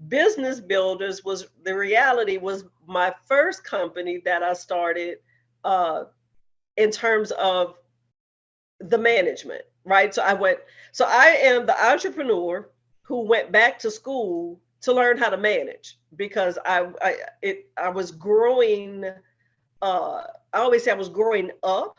Business Builders was the reality was my first company that I started uh, in terms of the management, right? So I am the entrepreneur who went back to school to learn how to manage because I was growing. I always say I was growing up.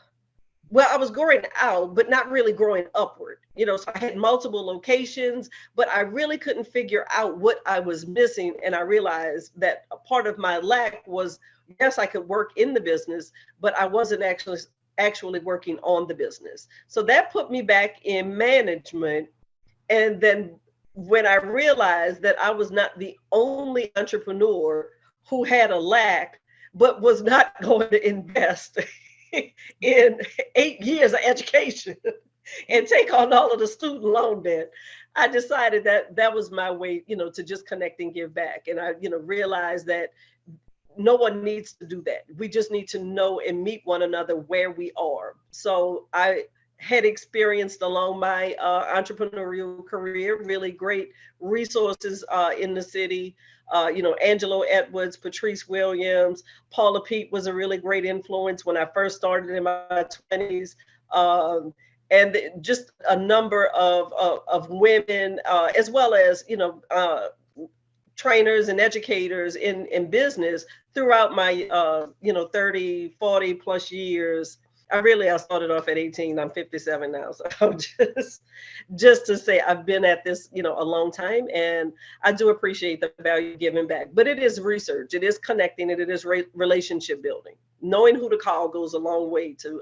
Well, I was growing out, but not really growing upward. So I had multiple locations, but I really couldn't figure out what I was missing. And I realized that a part of my lack was, yes, I could work in the business, but I wasn't actually working on the business. So that put me back in management. And then when I realized that I was not the only entrepreneur who had a lack, but was not going to invest in 8 years of education and take on all of the student loan debt, I decided that that was my way, to just connect and give back. And I, realized that no one needs to do that. We just need to know and meet one another where we are. So I had experienced along my entrepreneurial career really great resources in the city. Angelo Edwards, Patrice Williams, Paula Pete was a really great influence when I first started in my 20s. Um, and just a number of women, as well as, trainers and educators in business throughout my 30, 40 plus years. I started off at 18. I'm 57 now. So I'm just to say I've been at this, a long time, and I do appreciate the value giving back. But it is research, it is connecting, and it is relationship building. Knowing who to call goes a long way to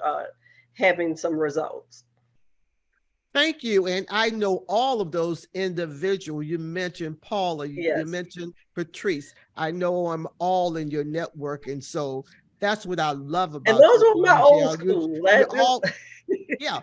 having some results. Thank you. And I know all of those individuals. You mentioned Paula, you Yes. mentioned Patrice. I know I'm all in your network. And so that's what I love And about those you, were my old Angele. school. You're all, yeah.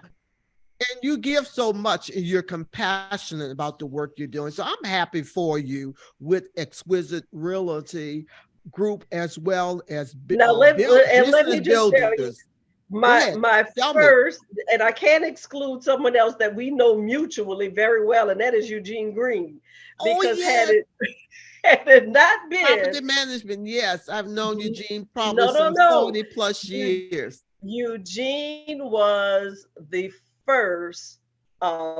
And you give so much and you're compassionate about the work you're doing. So I'm happy for you with Exquisite Realty Group as well as Now let business me just tell you, builders. Go my ahead. my Tell me. first, and I can't exclude someone else that we know mutually very well, and that is Eugene Green, Oh, because yes. had it not been, Property management. Yes. I've known Eugene probably no, no, some no, 40 plus years. Eugene was the first,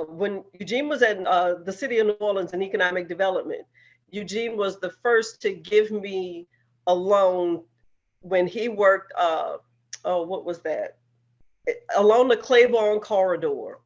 when Eugene was in the city of New Orleans in economic development. Eugene was the first to give me a loan when he worked. Oh, what was that? Along the Claiborne corridor.